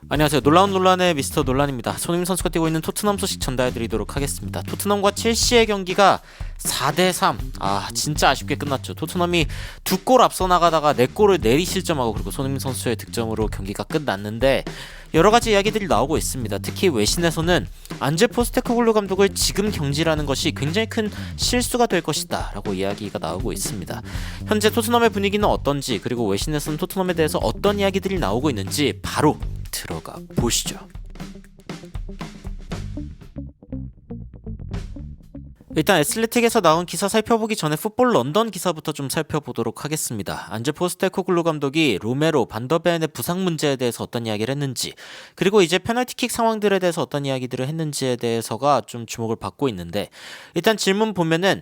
안녕하세요. 놀라운 논란의 미스터 논란입니다. 손흥민 선수가 뛰고 있는 토트넘 소식 전달해드리도록 하겠습니다. 토트넘과 첼시의 경기가 4대3. 진짜 아쉽게 끝났죠. 토트넘이 2골 앞서 나가다가 4골을 내리 실점하고 그리고 손흥민 선수의 득점으로 경기가 끝났는데 여러가지 이야기들이 나오고 있습니다. 특히 외신에서는 안제 포스테코글루 감독을 지금 경질하는 것이 굉장히 큰 실수가 될 것이다 라고 이야기가 나오고 있습니다. 현재 토트넘의 분위기는 어떤지, 그리고 외신에서는 토트넘에 대해서 어떤 이야기들이 나오고 있는지 바로 들어가 보시죠. 일단 애슬레틱에서 나온 기사 살펴보기 전에 풋볼 런던 기사부터 좀 살펴보도록 하겠습니다. 안제 포스테코글루 감독이 로메로, 반더벤의 부상 문제에 대해서 어떤 이야기를 했는지, 그리고 이제 페널티킥 상황들에 대해서 어떤 이야기들을 했는지에 대해서가 좀 주목을 받고 있는데, 일단 질문 보면은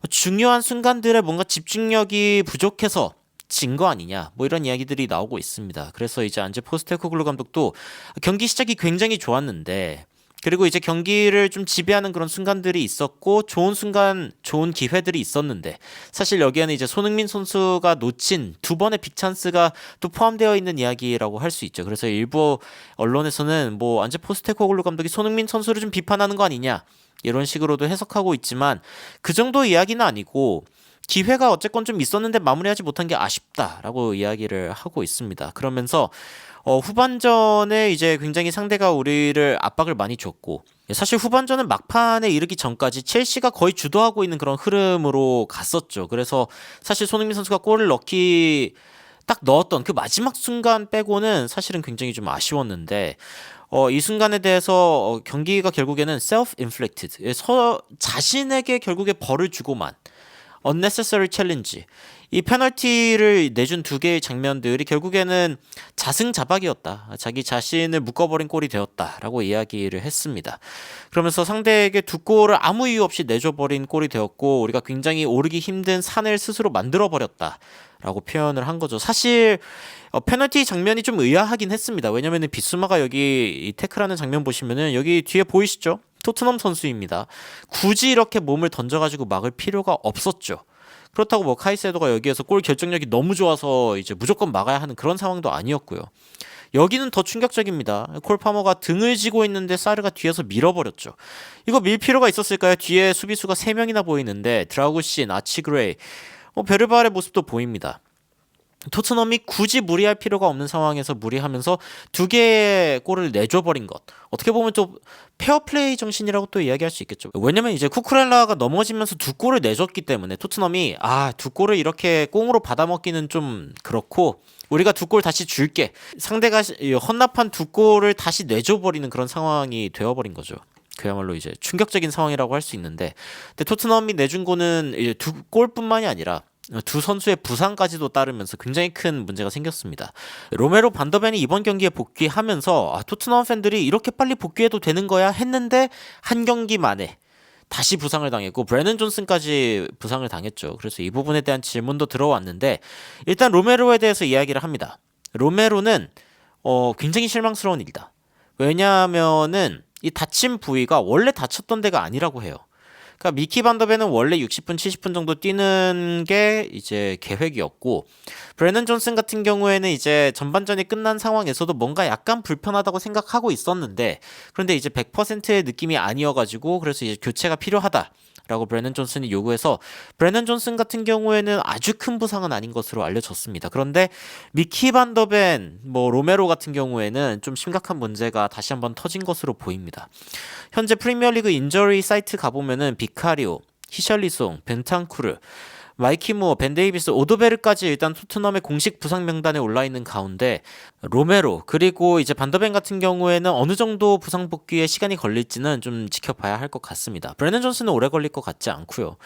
중요한 순간들에 뭔가 집중력이 부족해서 진 거 아니냐, 뭐 이런 이야기들이 나오고 있습니다. 그래서 이제 안제 포스테코글루 감독도 경기 시작이 굉장히 좋았는데, 그리고 이제 경기를 좀 지배하는 그런 순간들이 있었고 좋은 순간, 좋은 기회들이 있었는데, 사실 여기에는 이제 손흥민 선수가 놓친 2번의 빅찬스가 또 포함되어 있는 이야기라고 할 수 있죠. 그래서 일부 언론에서는 뭐 안제 포스테코글루 감독이 손흥민 선수를 좀 비판하는 거 아니냐, 이런 식으로도 해석하고 있지만 그 정도 이야기는 아니고, 기회가 어쨌건 좀 있었는데 마무리하지 못한 게 아쉽다라고 이야기를 하고 있습니다. 그러면서 후반전에 이제 굉장히 상대가 우리를 압박을 많이 줬고, 사실 후반전은 막판에 이르기 전까지 첼시가 거의 주도하고 있는 그런 흐름으로 갔었죠. 그래서 사실 손흥민 선수가 골을 딱 넣었던 그 마지막 순간 빼고는 사실은 굉장히 좀 아쉬웠는데, 이 순간에 대해서 경기가 결국에는 self-inflicted, 자신에게 결국에 벌을 주고만 unnecessary challenge, 이 페널티를 내준 2개의 장면들이 결국에는 자승자박이었다, 자기 자신을 묶어버린 골이 되었다라고 이야기를 했습니다. 그러면서 상대에게 2골을 아무 이유 없이 내줘버린 골이 되었고, 우리가 굉장히 오르기 힘든 산을 스스로 만들어버렸다 라고 표현을 한 거죠. 사실 페널티 장면이 좀 의아하긴 했습니다. 왜냐면은 비수마가 여기 이 태클하는 장면 보시면은 여기 뒤에 보이시죠? 토트넘 선수입니다. 굳이 이렇게 몸을 던져가지고 막을 필요가 없었죠. 그렇다고 뭐 카이세도가 여기에서 골 결정력이 너무 좋아서 이제 무조건 막아야 하는 그런 상황도 아니었고요. 여기는 더 충격적입니다. 콜 파머가 등을 지고 있는데 사르가 뒤에서 밀어버렸죠. 이거 밀 필요가 있었을까요? 뒤에 수비수가 3명이나 보이는데 드라구신, 아치그레이, 베르바의 모습도 보입니다. 토트넘이 굳이 무리할 필요가 없는 상황에서 무리하면서 2개의 골을 내줘버린 것, 어떻게 보면 좀 페어플레이 정신이라고 또 이야기할 수 있겠죠. 왜냐면 이제 쿠쿠렐라가 넘어지면서 2골을 내줬기 때문에 토트넘이 2골을 이렇게 꽁으로 받아먹기는 좀 그렇고, 우리가 2골 다시 줄게, 상대가 헌납한 2골을 다시 내줘버리는 그런 상황이 되어버린 거죠. 그야말로 이제 충격적인 상황이라고 할 수 있는데, 근데 토트넘이 내준 골은 이제 2골뿐만이 아니라 2 선수의 부상까지도 따르면서 굉장히 큰 문제가 생겼습니다. 로메로, 반더벤이 이번 경기에 복귀하면서 토트넘 팬들이 이렇게 빨리 복귀해도 되는 거야 했는데, 한 경기 만에 다시 부상을 당했고 브래넌 존슨까지 부상을 당했죠. 그래서 이 부분에 대한 질문도 들어왔는데, 일단 로메로에 대해서 이야기를 합니다. 로메로는 굉장히 실망스러운 일이다. 왜냐하면은 이 다친 부위가 원래 다쳤던 데가 아니라고 해요. 그러니까 미키 반더벤은 원래 60분, 70분 정도 뛰는 게 이제 계획이었고, 브래넌 존슨 같은 경우에는 이제 전반전이 끝난 상황에서도 뭔가 약간 불편하다고 생각하고 있었는데, 그런데 이제 100%의 느낌이 아니어가지고, 그래서 이제 교체가 필요하다 라고 브래넌 존슨이 요구해서, 브래넌 존슨 같은 경우에는 아주 큰 부상은 아닌 것으로 알려졌습니다. 그런데 미키 반더벤, 로메로 같은 경우에는 좀 심각한 문제가 다시 한번 터진 것으로 보입니다. 현재 프리미어리그 인저리 사이트 가보면은 비카리오, 히샬리송, 벤탄쿠르, 마이키 무어, 벤 데이비스, 오도베르까지 일단 토트넘의 공식 부상 명단에 올라 있는 가운데, 로메로 그리고 이제 반더벤 같은 경우에는 어느 정도 부상 복귀에 시간이 걸릴지는 좀 지켜봐야 할 것 같습니다. 브래넌 존슨은 오래 걸릴 것 같지 않고요.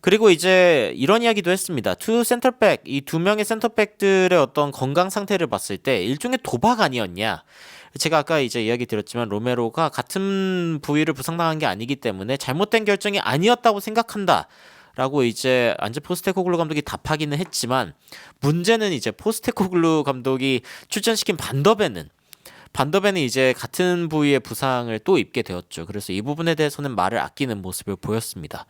그리고 이제 이런 이야기도 했습니다. 이 2명의 센터백들의 어떤 건강 상태를 봤을 때 일종의 도박 아니었냐. 제가 아까 이제 이야기 드렸지만 로메로가 같은 부위를 부상당한 게 아니기 때문에 잘못된 결정이 아니었다고 생각한다 라고 이제 안제 포스테코글루 감독이 답하기는 했지만, 문제는 이제 포스테코글루 감독이 출전시킨 반더벤은 이제 같은 부위의 부상을 또 입게 되었죠. 그래서 이 부분에 대해서는 말을 아끼는 모습을 보였습니다.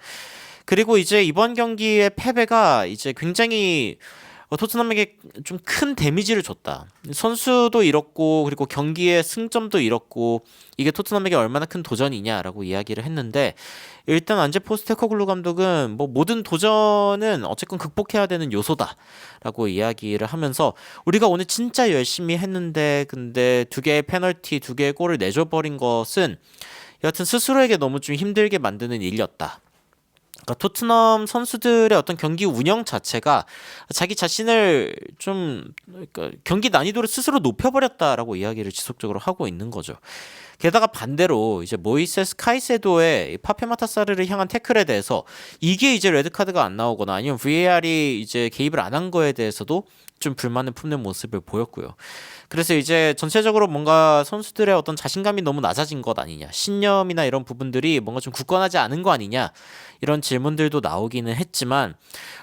그리고 이제 이번 경기의 패배가 이제 굉장히 토트넘에게 좀 큰 데미지를 줬다. 선수도 잃었고 그리고 경기의 승점도 잃었고 이게 토트넘에게 얼마나 큰 도전이냐라고 이야기를 했는데 일단 안제 포스테코글루 감독은 뭐 모든 도전은 어쨌건 극복해야 되는 요소다라고 이야기를 하면서 우리가 오늘 진짜 열심히 했는데 근데 두 개의 페널티, 두 개의 골을 내줘버린 것은 여하튼 스스로에게 너무 좀 힘들게 만드는 일이었다. 그러니까 토트넘 선수들의 어떤 경기 운영 자체가 자기 자신을 좀 그러니까 경기 난이도를 스스로 높여버렸다라고 이야기를 지속적으로 하고 있는 거죠. 게다가 반대로 이제 모이세스 카이세도의 파페마타사르를 향한 태클에 대해서 이게 이제 레드카드가 안 나오거나 아니면 VAR이 이제 개입을 안 한 거에 대해서도 좀 불만을 품는 모습을 보였고요. 그래서 이제 전체적으로 뭔가 선수들의 어떤 자신감이 너무 낮아진 것 아니냐, 신념이나 이런 부분들이 뭔가 좀 굳건하지 않은 거 아니냐 이런 질문들도 나오기는 했지만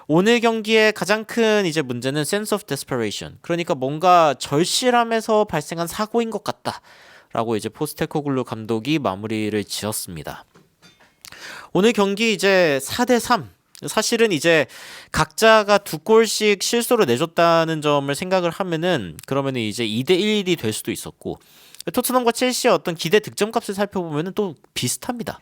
오늘 경기의 가장 큰 이제 문제는 sense of desperation, 그러니까 뭔가 절실함에서 발생한 사고인 것 같다라고 이제 포스테코글루 감독이 마무리를 지었습니다. 오늘 경기 이제 4대3, 사실은 이제 각자가 두 골씩 실수로 내줬다는 점을 생각을 하면은 그러면은 이제 2대1이 될 수도 있었고 토트넘과 첼시의 어떤 기대 득점값을 살펴보면은 또 비슷합니다.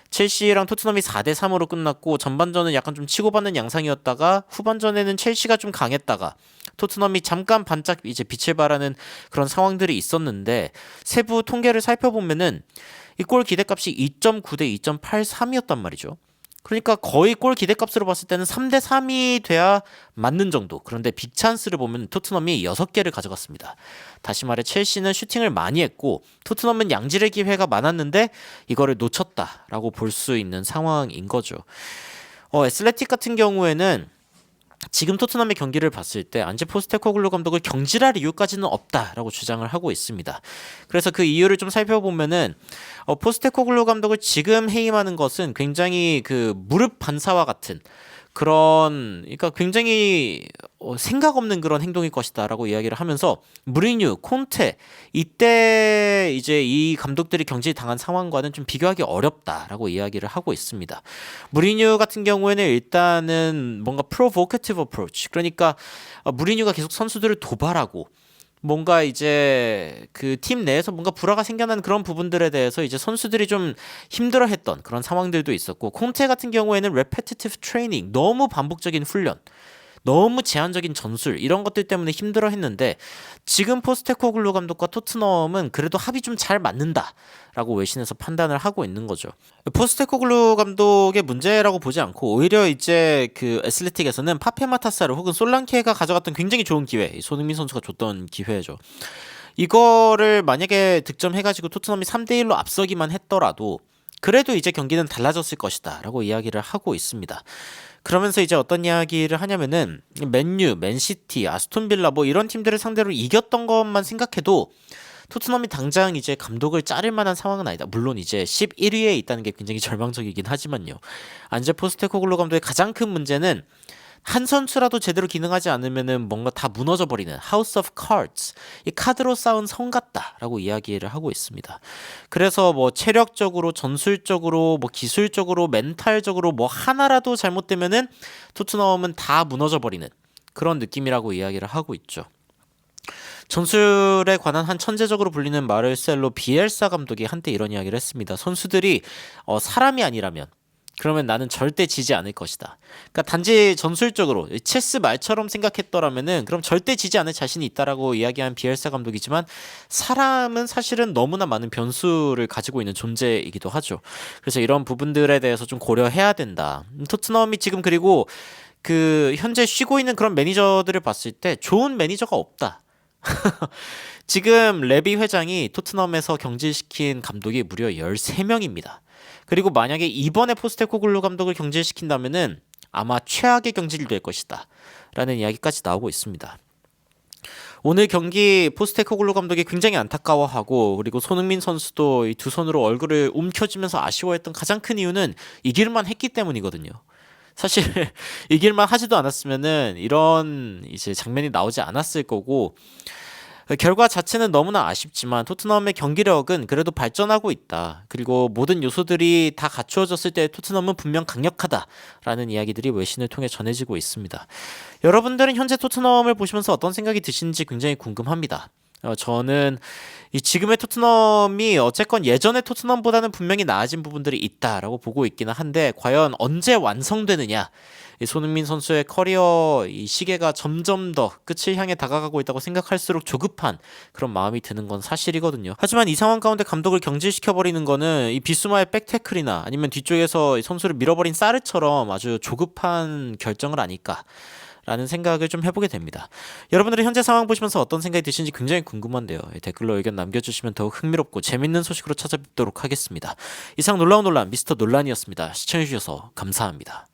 첼시랑 토트넘이 4대3으로 끝났고 전반전은 약간 좀 치고받는 양상이었다가 후반전에는 첼시가 좀 강했다가 토트넘이 잠깐 반짝 이제 빛을 발하는 그런 상황들이 있었는데 세부 통계를 살펴보면은 이 골 기대값이 2.9 대 2.83이었단 말이죠. 그러니까 거의 골 기대값으로 봤을 때는 3대3이 돼야 맞는 정도. 그런데 빅찬스를 보면 토트넘이 6개를 가져갔습니다. 다시 말해 첼시는 슈팅을 많이 했고 토트넘은 양질의 기회가 많았는데 이거를 놓쳤다라고 볼 수 있는 상황인 거죠. 애슬레틱 같은 경우에는 지금 토트넘의 경기를 봤을 때 안제 포스테코글루 감독을 경질할 이유까지는 없다라고 주장을 하고 있습니다. 그래서 그 이유를 좀 살펴보면은 포스테코글루 감독을 지금 해임하는 것은 굉장히 그 무릎 반사와 같은 그런, 그러니까 굉장히 생각 없는 그런 행동일 것이다라고 이야기를 하면서 무리뉴, 콘테 이때 이제 이 감독들이 경질 당한 상황과는 좀 비교하기 어렵다라고 이야기를 하고 있습니다. 무리뉴 같은 경우에는 일단은 뭔가 provocative approach, 그러니까 무리뉴가 계속 선수들을 도발하고 뭔가 이제 그 팀 내에서 뭔가 불화가 생겨난 그런 부분들에 대해서 이제 선수들이 좀 힘들어했던 그런 상황들도 있었고 콩테 같은 경우에는 repetitive training, 너무 반복적인 훈련, 너무 제한적인 전술 이런 것들 때문에 힘들어했는데 지금 포스테코글루 감독과 토트넘은 그래도 합이 좀 잘 맞는다라고 외신에서 판단을 하고 있는 거죠. 포스테코글루 감독의 문제라고 보지 않고 오히려 이제 그 애슬레틱에서는 파페마타사르 혹은 솔랑케가 가져갔던 굉장히 좋은 기회, 손흥민 선수가 줬던 기회죠. 이거를 만약에 득점해가지고 토트넘이 3대1로 앞서기만 했더라도 그래도 이제 경기는 달라졌을 것이다 라고 이야기를 하고 있습니다. 그러면서 이제 어떤 이야기를 하냐면은 맨유, 맨시티, 아스톤빌라 뭐 이런 팀들을 상대로 이겼던 것만 생각해도 토트넘이 당장 이제 감독을 자를 만한 상황은 아니다. 물론 이제 11위에 있다는 게 굉장히 절망적이긴 하지만요. 안제 포스테코글루 감독의 가장 큰 문제는 한 선수라도 제대로 기능하지 않으면은 뭔가 다 무너져 버리는 House of Cards, 이 카드로 쌓은 성 같다라고 이야기를 하고 있습니다. 그래서 뭐 체력적으로, 전술적으로, 뭐 기술적으로, 멘탈적으로 뭐 하나라도 잘못되면은 토트넘은 다 무너져 버리는 그런 느낌이라고 이야기를 하고 있죠. 전술에 관한 한 천재적으로 불리는 마르셀로 비엘사 감독이 한때 이런 이야기를 했습니다. 선수들이 사람이 아니라면 그러면 나는 절대 지지 않을 것이다. 그러니까 단지 전술적으로 체스 말처럼 생각했더라면은 그럼 절대 지지 않을 자신이 있다라고 이야기한 비엘사 감독이지만 사람은 사실은 너무나 많은 변수를 가지고 있는 존재이기도 하죠. 그래서 이런 부분들에 대해서 좀 고려해야 된다. 토트넘이 지금 그리고 그 현재 쉬고 있는 그런 매니저들을 봤을 때 좋은 매니저가 없다. 지금 레비 회장이 토트넘에서 경질시킨 감독이 무려 13명입니다. 그리고 만약에 이번에 포스테코글루 감독을 경질시킨다면은 아마 최악의 경질이 될 것이다 라는 이야기까지 나오고 있습니다. 오늘 경기 포스테코글루 감독이 굉장히 안타까워하고 그리고 손흥민 선수도 이 두 손으로 얼굴을 움켜쥐면서 아쉬워했던 가장 큰 이유는 이길만 했기 때문이거든요. 사실 이길만 하지도 않았으면은 이런 이제 장면이 나오지 않았을 거고 결과 자체는 너무나 아쉽지만 토트넘의 경기력은 그래도 발전하고 있다. 그리고 모든 요소들이 다 갖추어졌을 때 토트넘은 분명 강력하다라는 이야기들이 외신을 통해 전해지고 있습니다. 여러분들은 현재 토트넘을 보시면서 어떤 생각이 드시는지 굉장히 궁금합니다. 저는 이 지금의 토트넘이 어쨌건 예전의 토트넘보다는 분명히 나아진 부분들이 있다라고 보고 있기는 한데 과연 언제 완성되느냐? 이 손흥민 선수의 커리어 이 시계가 점점 더 끝을 향해 다가가고 있다고 생각할수록 조급한 그런 마음이 드는 건 사실이거든요. 하지만 이 상황 가운데 감독을 경질시켜버리는 거는 이 비수마의 백태클이나 아니면 뒤쪽에서 이 선수를 밀어버린 사르처럼 아주 조급한 결정을 아닐까 라는 생각을 좀 해보게 됩니다. 여러분들은 현재 상황 보시면서 어떤 생각이 드시는지 굉장히 궁금한데요. 댓글로 의견 남겨주시면 더욱 흥미롭고 재밌는 소식으로 찾아뵙도록 하겠습니다. 이상 놀라운 논란 미스터 논란이었습니다. 시청해주셔서 감사합니다.